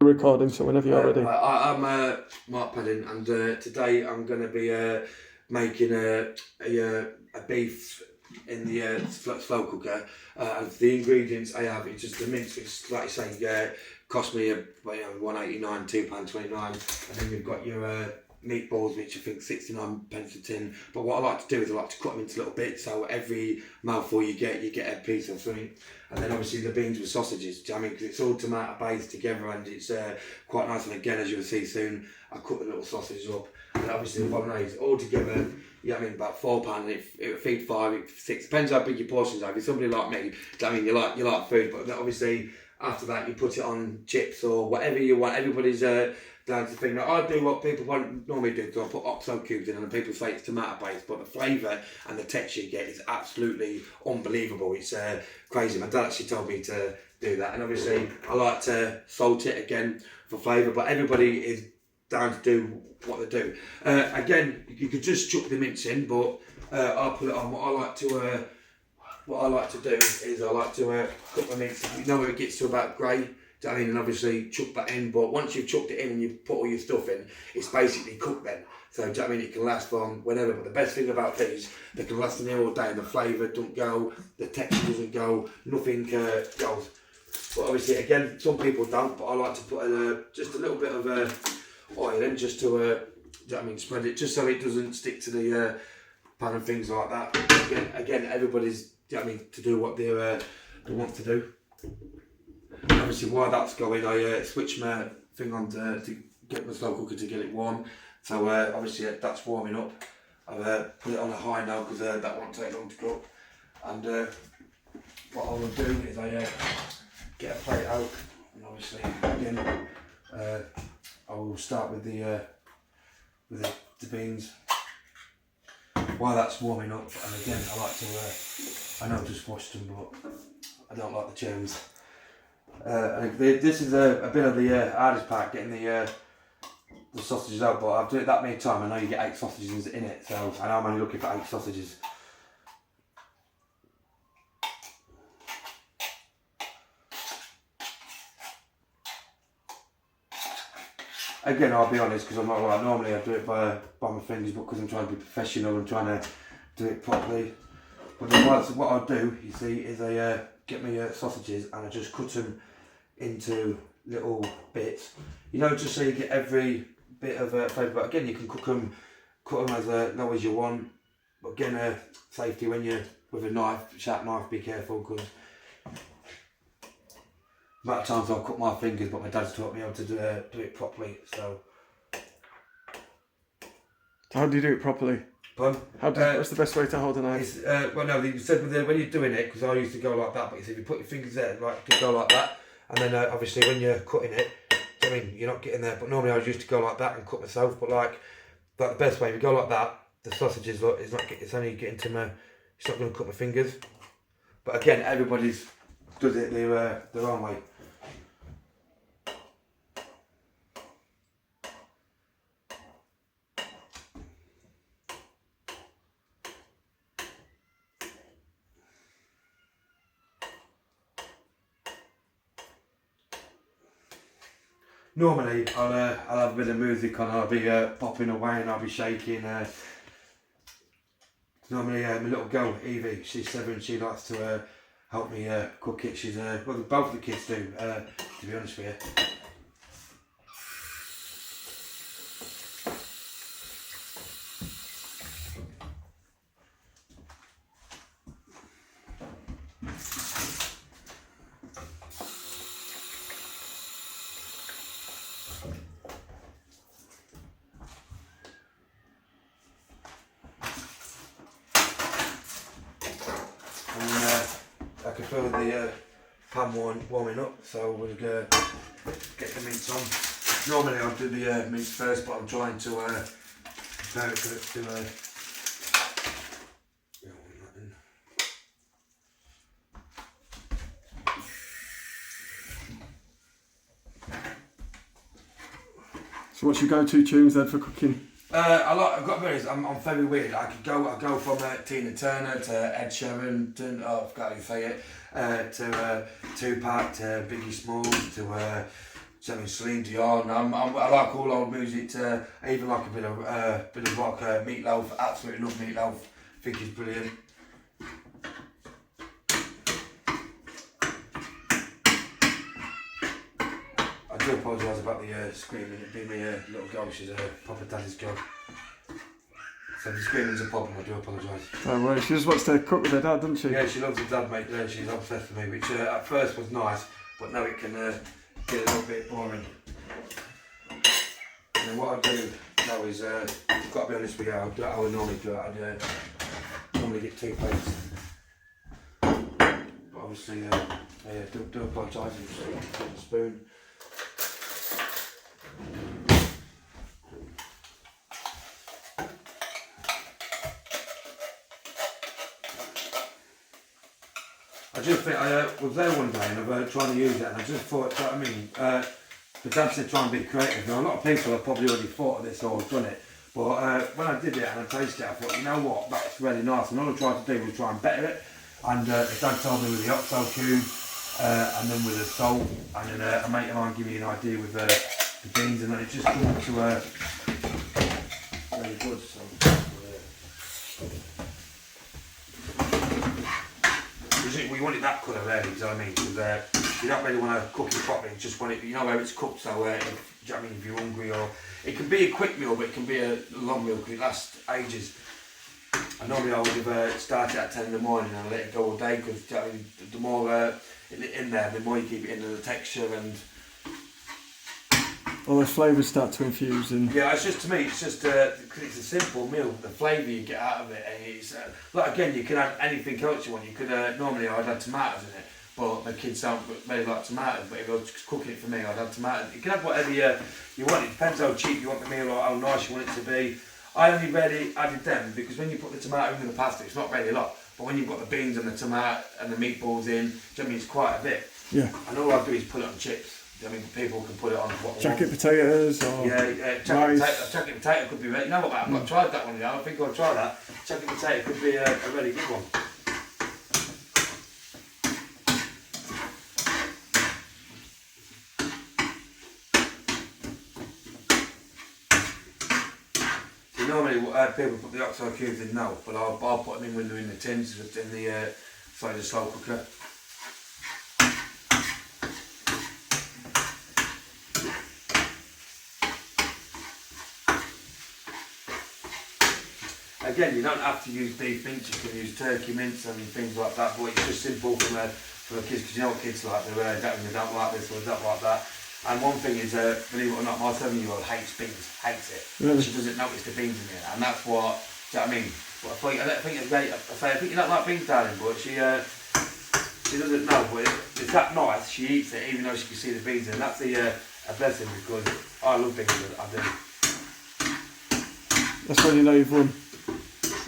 recording, so whenever you're ready. I'm Mark Pelling, and today I'm going to be making a beef in the slow cooker. And the ingredients I have, it's just the mince, which, like you say, cost me £1.89, £2.29, and then you've got your meatballs, which I think 69 pence a tin. But what I like to do is I like to cut them into little bits, so every mouthful you get a piece of something. And then obviously the beans with sausages, do you know what I mean? Because it's all tomato based together, and it's quite nice. And again, as you'll see soon, I cut the little sausages up, and obviously the bolognese all together. You know what I mean? About £4, and it feed 5, 6. Depends how big your portions are. If you're somebody like me, do you know what I mean? You like food, but then obviously after that you put it on chips or whatever you want. Everybody's down to the thing. Now, I do what people normally do, so I put oxo cubes in, and people say it's tomato based, but the flavour and the texture you get is absolutely unbelievable. It's crazy. My dad actually told me to do that, and obviously I like to salt it again for flavour, but everybody is down to do what they do. Again, you could just chuck the mince in, but I'll put it on. What I like to do is I like to cook the mince. You know, when it gets to about grey, do you know what I mean? And obviously chuck that in, but once you've chucked it in and you put all your stuff in, it's basically cooked then. So do you know what I mean? It can last from whenever, but the best thing about these, they can last in here all day, and the flavour don't go, the texture doesn't go, nothing goes. But obviously, again, some people don't, but I like to put just a little bit of oil in, just to, do you know what I mean, spread it, just so it doesn't stick to the pan and things like that. Again, everybody's, do you know what I mean, to do what they want to do. Obviously, while that's going, I switch my thing on to get the slow cooker to get it warm. So obviously that's warming up. I've put it on a high now because that won't take long to cook. And what I will do is I get a plate out, and obviously again I will start with the beans. While that's warming up, and again I like to I know I just washed them, but I don't like the germs. And this is a bit of the hardest part, getting the sausages out, but I've done it that many times. I know you get 8 sausages in it, so I know I'm only looking for 8 sausages. Again, I'll be honest, because I'm not like normally I do it by my fingers, but because I'm trying to be professional and trying to do it properly. But then what I'll do, you see, is I get my sausages and I just cut them into little bits. You know, just so you get every bit of flavour. But again, you can cut them as low as you want. But again, safety when you're with a knife, sharp knife, be careful, because amount of times I'll cut my fingers, but my dad's taught me how to do it properly. So How do you do it properly? Pardon? What's the best way to hold a knife? Well, no, you said when you're doing it, because I used to go like that, but you see, if you put your fingers there, like, to go like that, and then obviously when you're cutting it, I mean, you're not getting there, but normally I used to go like that and cut myself, but like the best way, if you go like that, the sausages, look, it's only getting to my, it's not going to cut my fingers. But again, everybody's does it their own way. Normally, I'll have a bit of music on, I'll be popping away and I'll be shaking. Normally, my little girl, Evie, she's 7, she likes to help me cook it. She's, well, both the kids do, to be honest with you. I can feel the pan warming up, so we'll get the mince on. Normally I'll do the mince first, but I'm trying to prepare it for it to So what's your go-to tunes then for cooking? I've got various. I'm very weird. I go from Tina Turner to Ed Sheeran to, I've got to say it, to Tupac, to Biggie Smalls, to something Celine Dion. I like all old music. I even like a bit of rock. Meatloaf, absolutely love Meatloaf. Think he's brilliant. I do apologise about the screaming. It'd be my little girl. She's a proper daddy's girl. So if the screaming's a problem, I do apologise. Don't worry, she just wants to cook with her dad, doesn't she? Yeah, she loves her dad, mate. Yeah, she's obsessed with me, which at first was nice, but now it can get a little bit boring. And then what I do now is, I've got to be honest with you, I would normally do it. I'd normally get 2 plates. But obviously, I do apologise if you get a spoon. I just think I was there one day and I've tried to use it, and I just thought, you know what I mean, the dad said try and be creative. Now a lot of people have probably already thought of this or done it, but when I did it and I tasted it, I thought, you know what, that's really nice. And all I tried to do was try and better it. And the dad told me with the oxo cube, and then with the salt, and then a mate of mine gave me an idea with the beans, and then it just came to really good. So. We want it that colour really, you know what I mean? Because you don't really want to cook it properly, you just want it, you know where it's cooked, so do you know what I mean, if you're hungry, or it can be a quick meal, but it can be a long meal because it lasts ages. And normally I would have started at 10 in the morning and let it go all day, because you know, the more in there, the more you keep it in, the texture and all those flavours start to infuse in. Yeah, it's just, to me, it's just because it's a simple meal. The flavour you get out of it, and it's like, again, you can add anything else you want. You could normally I'd add tomatoes in it, but my kids don't really like tomatoes. But if I was cooking it for me, I'd add tomatoes. You can add whatever you want. It depends how cheap you want the meal or how nice you want it to be. I only really added them because when you put the tomato in the pasta, it's not really a lot. But when you've got the beans and the tomato and the meatballs in, do you know what I mean, it's quite a bit. Yeah. And all I do is put it on chips. I mean, people can put it on what jacket potatoes or jacket potato could be. You know what? I've not tried that one yet. I think I'll try that. Jacket potato could be a really good one. So normally, people put the oxo cubes in now, but I'll put them in when they're in the tins, in the the slow cooker. Again, you don't have to use beef mince, you can use turkey mince and things like that, but it's just simple for the kids, because you know what kids like, they don't like this or they don't like that. And one thing is, believe it or not, my 7-year-old hates beans, hates it. Really? She doesn't notice the beans in it, and that's what, do you know what I mean? But I think it's great. I think you don't like beans, darling, but she doesn't know, but it's that nice, she eats it even though she can see the beans in it. That's a blessing, because I love beans, I do. That's when you know you've won.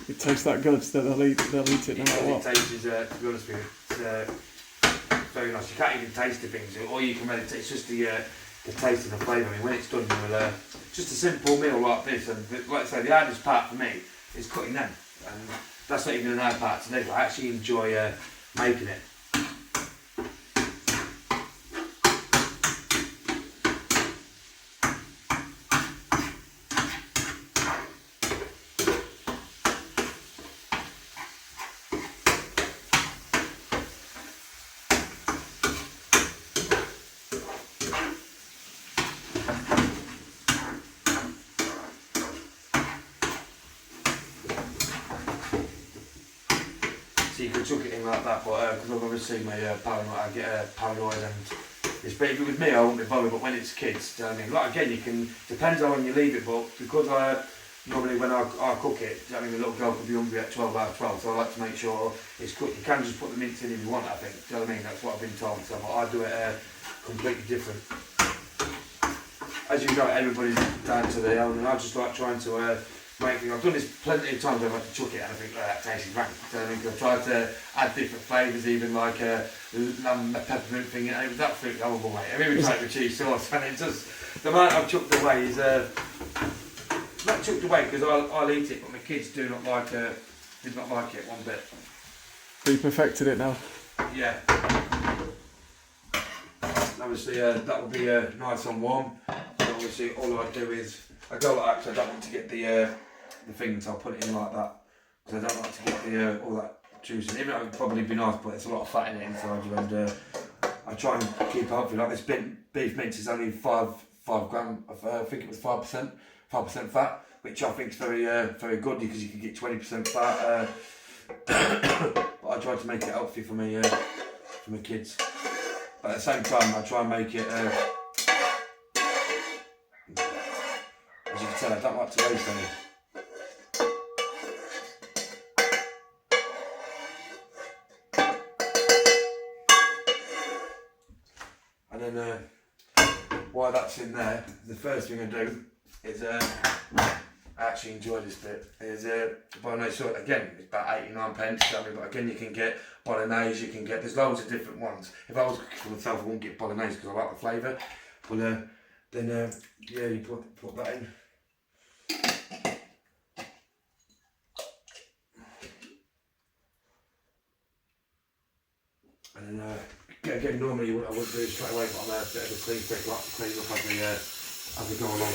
It tastes that good that they'll eat it no matter what. It tastes, to be honest with you, it's very nice. You can't even taste the beans, all you can really taste, it's just the taste and the flavour. I mean, when it's done, you'll just a simple meal like this, and like I say, the hardest part for me is cutting them, and that's not even an hard part to do. I actually enjoy making it. So you can chuck it in like that, but because I've obviously my paranoid, I get paranoid, and it's better with me. I won't be bothered, but when it's kids, do you know what I mean? Like again, you can depends on when you leave it, but because I normally when I cook it, do you know what I mean? The little girl could be hungry at 12 out of 12, so I like to make sure it's cooked. You can just put the mince in if you want, I think. Do you know what I mean? That's what I've been told. So I do it completely different. As you know, everybody's down to their own, and I just like trying to. I've done this plenty of times. I've had to chuck it and I think, oh, that tastes rank. So I think I've tried to add different flavours, even like a peppermint thing. And it was absolutely horrible, mate. I've even tried with cheese sauce, and it just the amount I've chucked away is not chucked away because I'll eat it, but my kids did not like it one bit. So you perfected it now. Yeah. Now obviously that will be nice and warm. And obviously all I do is I go like that because I don't want to get the thing, so I'll put it in like that because I don't like to get the all that juice in. Even though it would probably be nice, but it's a lot of fat in it inside you, and I try and keep it healthy. Like this beef mince is only 5 gram of, I think it was 5% fat, which I think is very good because you can get 20% fat. But I try to make it healthy for my kids. But at the same time, I try and make it. As you can tell, I don't like to waste any. And then while that's in there, the first thing I do is I actually enjoy this bit. Is bolognese sauce. Again, it's about 89 pence. But again, you can get bolognese. You can get, there's loads of different ones. If I was cooking for myself, I wouldn't get bolognese because I like the flavour. But then yeah, you put that in. And then again, normally what I would do straight away, but I'm a bit of a clean freak, like to clean up as we go along.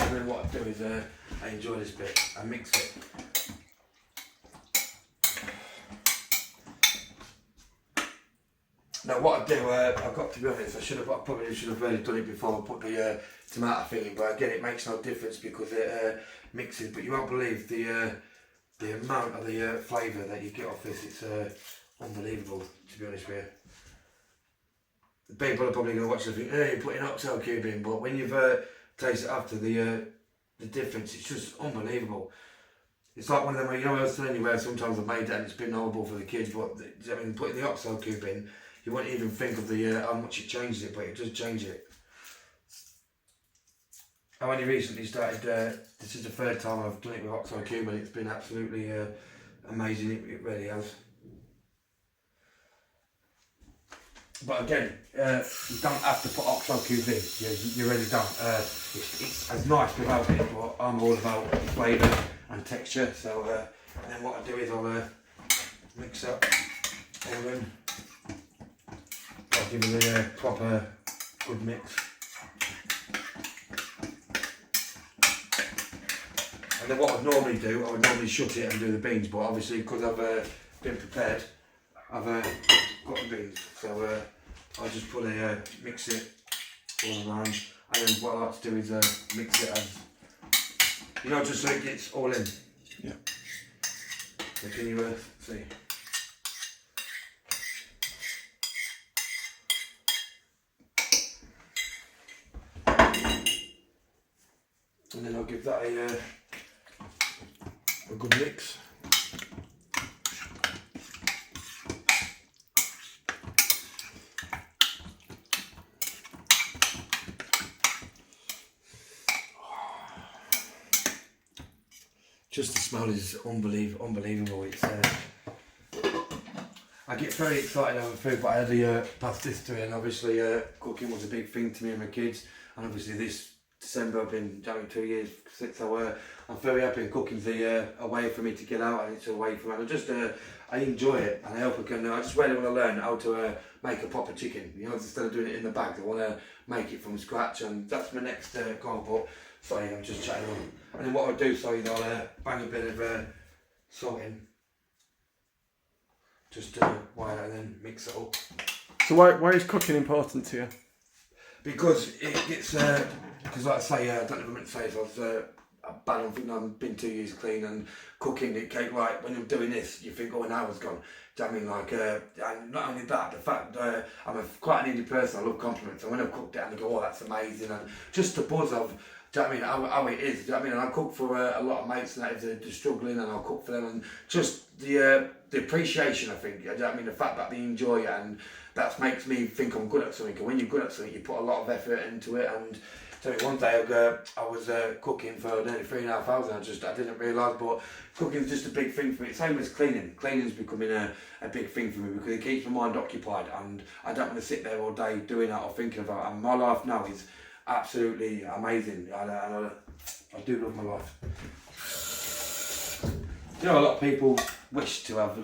And then what I do is I enjoy this bit, I mix it. Now what I do, I've got to be honest, I probably should have really done it before I put the tomato thing in, but again it makes no difference because it mixes, but you won't believe the amount of the flavour that you get off this. It's unbelievable, to be honest with you. The people are probably going to watch this and think, hey, you're putting oxo cube in, but when you've tasted it after, the difference, it's just unbelievable. It's like one of them where, you know, I was telling you where sometimes I've made that and it's been horrible for the kids, but I mean, putting the oxo cube in, you won't even think of the how much it changes it, but it does change it. I only recently started, this is the third time I've done it with oxo cube and it's been absolutely amazing, it really has. But again, you don't have to put oxo cube in, you really don't. It's as nice without it, but I'm all about flavour and texture, so and then what I do is I'll mix up all in. I'll give it a proper good mix. And then what I'd normally do, I would normally shut it and do the beans, but obviously because I've been prepared, I've got the beans. So I'll just put mix it all around, and then what I like to do is mix it as, you know, just so it gets all in. Yeah. So can you see? And then I'll give that a good mix. Just the smell is unbelievable. It's I get very excited over food, but I had the past history, and obviously cooking was a big thing to me and my kids, and obviously this December I've been doing 2 years since I'm very happy, and cooking's a way for me to get out, and it's a way for me. I enjoy it, and I hope I can. I just really want to learn how to make a proper chicken. You know, instead of doing it in the bag, I want to make it from scratch, and that's my next goal. But sorry, I'm just chatting on. And then what I'll do, sorry, I'll bang a bit of salt in, just while I then mix it up. So why is cooking important to you? Because it gets, because like I say, I don't know if I meant to say this, I was bad on thinking I've been 2 years clean, and cooking, it came like, when I'm doing this, you think, oh, an hour's gone. Do you know what I mean? Like, and not only that, the fact I'm quite an easy person, I love compliments, and when I've cooked it and I go, oh, that's amazing, and just the buzz of, do you know what I mean, how it is, do you know what I mean? And I cook for a lot of mates and that, if they're struggling, and I'll cook for them, and just the appreciation, I think, do you know what I mean, the fact that they enjoy it, and that makes me think I'm good at something. And when you're good at something, you put a lot of effort into it. And so one day I was cooking for nearly 3,500 hours. I didn't realise, but cooking's just a big thing for me. Same as cleaning. Cleaning's becoming a big thing for me because it keeps my mind occupied, and I don't want to sit there all day doing that or thinking about it. And my life now is absolutely amazing. I do love my life. You know, a lot of people wish to have,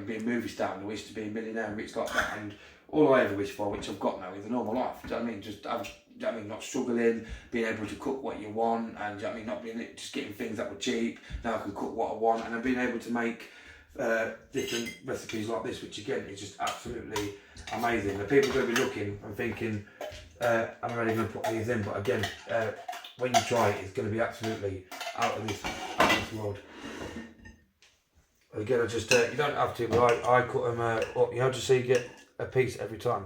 be a movie star and they wish to be a millionaire and rich like that, and all I ever wish for, which I've got now, is a normal life. Do you know what I mean? Just have, do you know what I mean? Not struggling, being able to cook what you want, and do you know what I mean? Not being just getting things that were cheap. Now I can cook what I want, and I've been able to make different recipes like this, which again is just absolutely amazing. The people are going to be looking and thinking, I'm only going to put these in, but again, when you try it, it's going to be absolutely out of this world. Again, I just, you don't have to, but I cut them up, you know, just so you get a piece every time.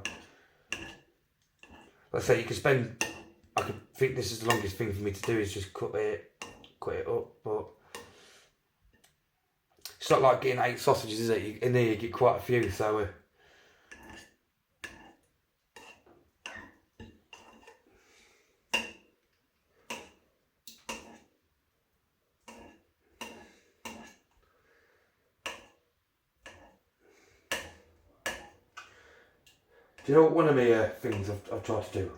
Let's say you can spend, I could think this is the longest thing for me to do, is just cut it up, but it's not like getting 8 sausages, is it? In there you get quite a few, so do you know what one of the things I've tried to do?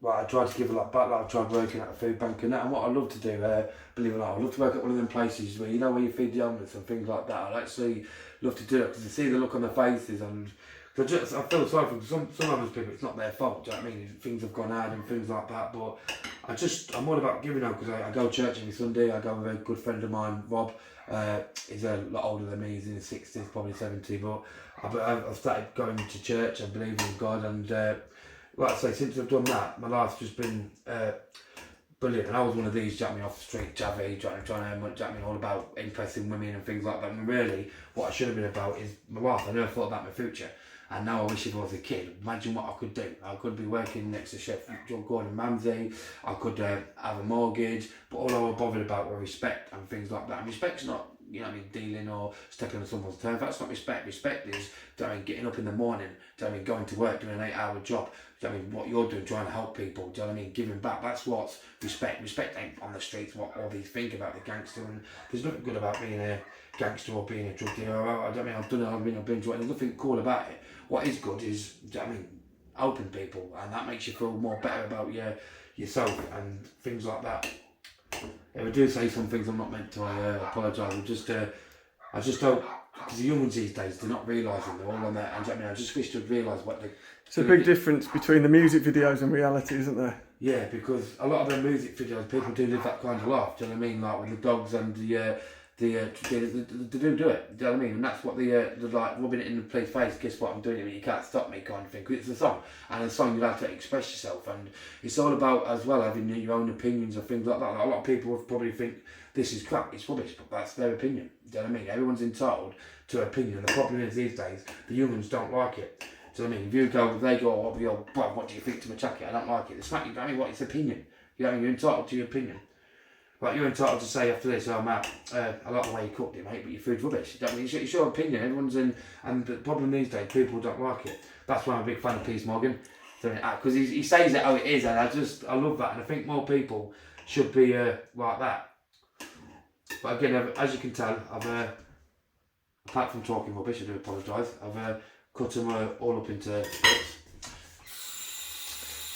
I tried to give a lot back, like I've tried working at a food bank and that, and what I love to do, believe it or not, I love to work at one of them places where, you know, where you feed the homeless and things like that. I actually love to do it because you see the look on their faces, and I feel sorry for some homeless people. It's not their fault, do you know what I mean? Things have gone hard and things like that, but I'm all about giving out, because I go to church every Sunday. I go with a good friend of mine, Rob. He's a lot older than me, he's in his 60s, probably 70, but I've started going to church. I believe in God, and like I say, since I've done that, my life's just been brilliant. And I was one of these, jack me off the street, chavvy, trying to earn money, jack me all about impressing women and things like that. And really, what I should have been about is my life. I never thought about my future. And now I wish if I was a kid, imagine what I could do. I could be working next to Chef Gordon Ramsay, I could have a mortgage, but all I was bothered about were respect and things like that. And respect's not, you know what I mean, dealing or stepping on someone's turf. That's not respect. Respect is, do you know what I mean, getting up in the morning, do you know what I mean, going to work, doing an 8-hour job, do you know what I mean, what you're doing, trying to help people, do you know what I mean, giving back. That's what's respect. Respect ain't on the streets what all these think about the gangster, and there's nothing good about being a gangster or being a drug dealer. I don't mean, I've done it, I've been enjoying it. There's nothing cool about it. What is good is, do you know what I mean, helping people, and that makes you feel more better about yourself and things like that. If I do say some things I'm not meant to, I apologise. I just don't, because the young ones these days, they're not realising they're all on there. And do you know what I mean, I just wish they'd realise what they. It's a big difference between the music videos and reality, isn't there? Yeah, because a lot of the music videos, people do live that kind of life. Do you know what I mean? Like with the dogs and they do it. Do you know what I mean? And that's what the like rubbing it in the police face. Guess what? I'm doing it, but you can't stop me, kind of thing. Because it's a song, and a song you have to express yourself, and it's all about as well having your own opinions and things like that. Like, a lot of people would probably think this is crap, it's rubbish, but that's their opinion. Do you know what I mean? Everyone's entitled to an opinion. And the problem is these days the young ones don't like it. Do you know what I mean? If they go, what do you think to my jacket? I don't like it. They smack you. I mean, what? It's opinion. You know what I mean? You're entitled to your opinion. Like, you're entitled to say after this, oh Matt, I like the way you cooked it, mate, but your food's rubbish. You know what I mean? It's your opinion. Everyone's in, and the problem these days, people don't like it. That's why I'm a big fan of Piers Morgan, because he says it how it is, and I love that, and I think more people should be like that. But again, as you can tell, I've apart from talking rubbish, I do apologise. I've cut them all up into bits.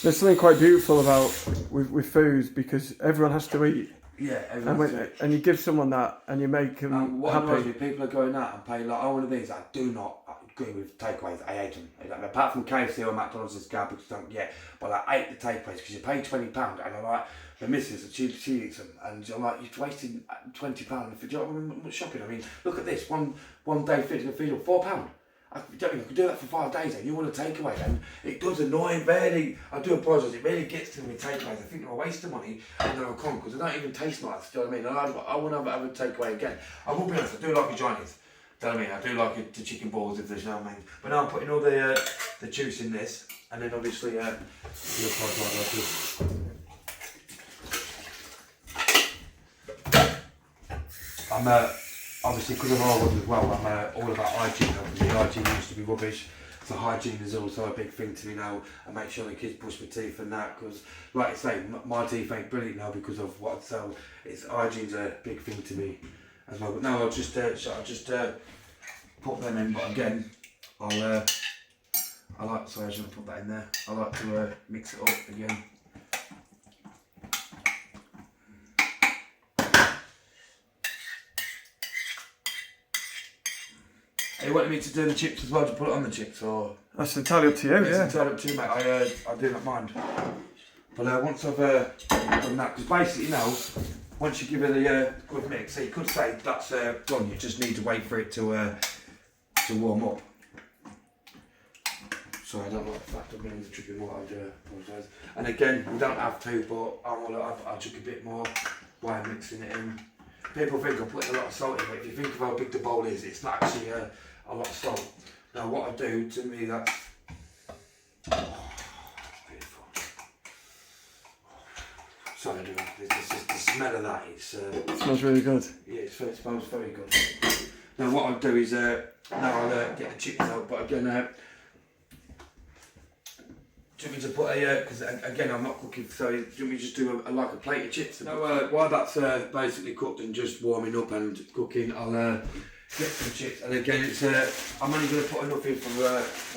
There's something quite beautiful about with foods, because everyone has to eat. Yeah, and you give someone that, and you make them what happy. annoys me, people are going out and paying like, one of these. I do not agree with takeaways. I hate them. Apart from KFC or McDonald's, it's garbage. Don't get. But I hate the takeaways because you pay £20, and I like the missus. She eats them, and I'm like, you're wasting £20 for shopping. I mean, look at this. One day feed up £4. I could do that for 5 days, and you want a takeaway, and it does annoy me. Really, I do apologise. It really gets to me with takeaways. I think they're a waste of money, and they're a con because they don't even taste nice. Do you know what I mean? I want to have a takeaway again. I will be honest. I do like a Chinese. Do you know what I mean? I do like the chicken balls, if there's no mean. But now I'm putting all the juice in this, and then obviously you'll apologise. I'm obviously, because of our ones as well, I'm all about hygiene. The hygiene used to be rubbish, so hygiene is also a big thing to me now. I make sure the kids brush my teeth and that, because, like I say, my teeth ain't brilliant now because of what. So hygiene's a big thing to me as well. But now I'll just put them in. But again, sorry, I shouldn't put that in there. I like to mix it up again. He wanted me to do the chips as well, to put it on the chips, or? That's entirely up to you, It's yeah. entirely up to you, mate. I do not mind. But once I've done that, because basically now, once you give it a good mix, so you could say that's done. You just need to wait for it to warm up. So I don't like the fact of being the dripping water. I do apologise. And again, we don't have to, but I'll chuck a bit more while I'm mixing it in. People think I'm putting a lot of salt in, but if you think of how big the bowl is, it's not actually a lot of salt. Now what I do, to me, that's beautiful. Sorry, I do. The smell of that, it smells really good. Yeah, it smells very good. Now what I'll do is, now I'll get the chips out, but again, do you want me to put because again I'm not cooking, so do you want me to just do like a plate of chips? Now while that's basically cooked and just warming up and cooking, I'll get some chips. And again, it's I'm only going to put enough in for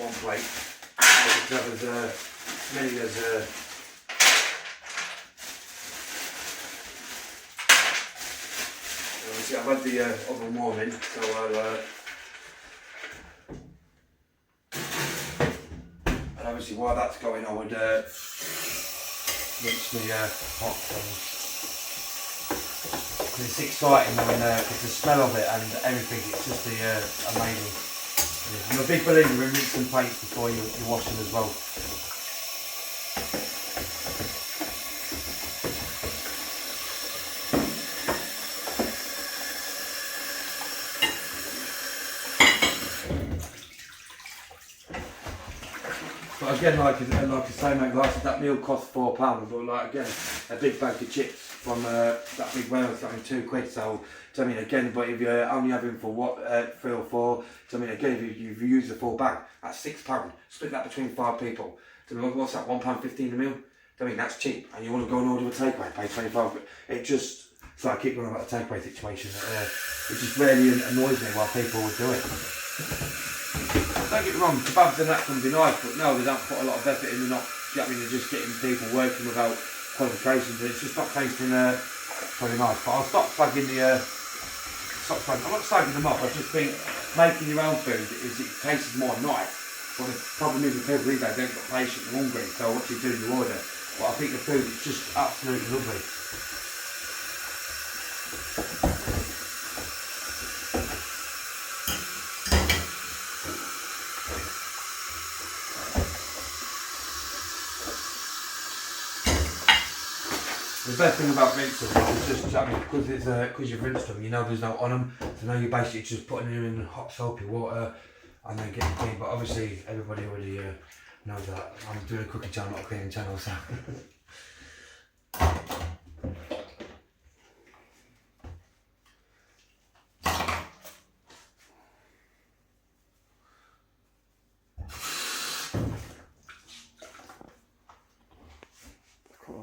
one plate. I can have as many as see, I've had the oven warming, so I'll and obviously while that's going, I would rinse my hot things. It's exciting when it's the smell of it and everything, it's just amazing. I'm a big believer in rinsing plates before you wash them as well. But again, like I say, mate, like that meal cost £4, but like again, a big bag of chips from that big warehouse, I mean £2. So I mean again, but if you're only having for what 3 or 4, so I mean again, if you use the full bag, that's £6. Split that between 5 people. So I mean, what's that? £1.15 a meal. I mean that's cheap, and you want to go and order a takeaway, pay 25. But it just so I keep going about the takeaway situation. It just really annoys me while people would do it. Don't get me wrong, kebabs and that can be nice, but no, they don't put a lot of effort in. They're not, you know what I mean, they're just getting people working without qualifications. It's just not tasting very nice. But I'll stop slagging I'm not slagging them off. I just think making your own food it tastes more nice. But the problem is with people these days, they haven't got patience and hungry. So what you do, you order. But I think the food is just absolutely lovely. The best thing about rinsing is just, I mean, because you've rinsed them, you know there's no on them, so now you're basically just putting them in hot soapy water and then getting clean. But obviously everybody already knows that. I'm doing a cooking channel, not a cleaning channel, so.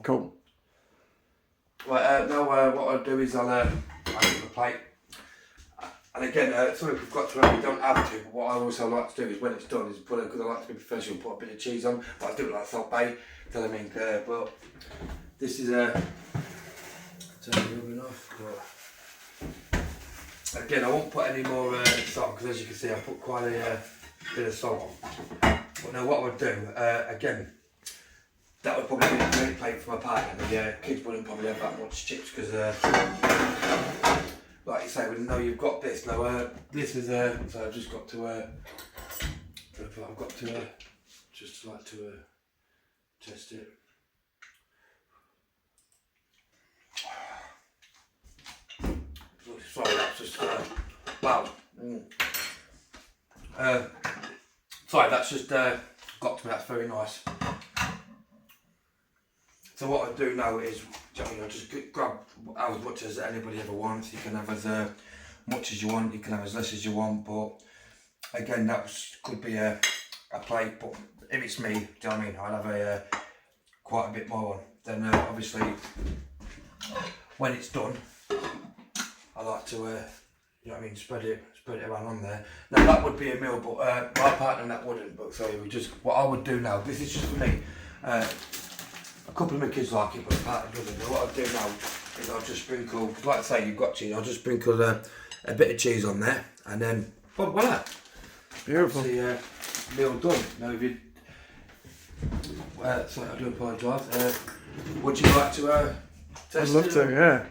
Cool. Right, now what I'll do is I'll get the plate. And again, sorry if we've got to we don't have to, but what I also like to do is when it's done is put it, because I like to be professional, put a bit of cheese on, but I do it like Salt Bay, tell I mean, but this is turn the oven off, but again I won't put any more salt, because as you can see I put quite a bit of salt on. But now what I would do, again, that would probably be a great plate for my partner. The kids wouldn't probably have that much chips because, like you say, we know you've got this. Now, this is so I've just got to, I've got to just like to test it. Sorry, that's just wow. Sorry, that's just got to me. That's very nice. So what I do now is, I'll just grab as much as anybody ever wants. You can have as much as you want, you can have as less as you want, but again, that could be a plate, but if it's me, do you know what I mean, I'll have quite a bit more on. Then obviously, when it's done, I like to, you know what I mean, spread it around on there. Now that would be a meal, but my partner that wouldn't, but so what I would do now, this is just for me, a couple of my kids like it, but part of doesn't. What I'll do now is I'll just sprinkle, like I say, you've got cheese, I'll just sprinkle a bit of cheese on there, and then, well, voila, Beautiful. See, meal done. Now, if you, sorry, I do apologise. Would you like to I'd test love it? to, yeah.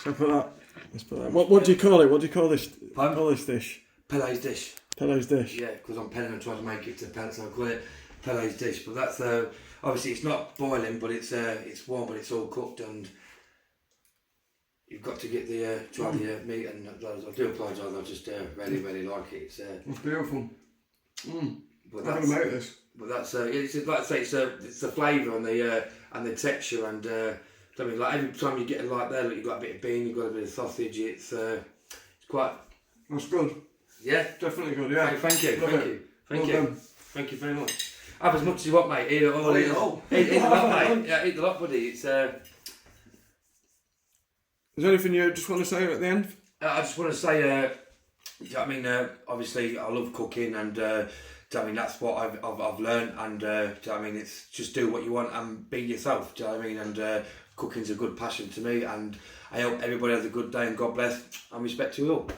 So put that. Let's put that. What do you call it? What do you call this? Pardon? Call this dish? Pele's dish. Pele's dish. Yeah, because I'm Pelling and trying to make it to Pele, so I call it Pele's dish. But that's obviously it's not boiling, but it's warm, but it's all cooked, and you've got to get the try the meat. And I do apologise. I just really like it. It's beautiful. But I'm that's, gonna make this. But that's it's like I say, it's the flavour and the texture, and I mean, like every time you get it like that, like you've got a bit of bean, you've got a bit of sausage. It's quite. That's good. Yeah, Definitely good. Yeah. Thank you, Love thank it. you, thank Well you, done. thank you very much. Have as much as you want, mate. Eat it all. I'll eat it all. Eat the lot, mate. Yeah, eat the lot, buddy. It's. Is there anything you just want to say at the end? I just want to say, do you know what I mean? Obviously, I love cooking, and do you know what I mean, that's what I've learned, and do you know what I mean, it's just do what you want and be yourself. Do you know what I mean? And cooking's a good passion to me, and I hope everybody has a good day, and God bless and respect to you all.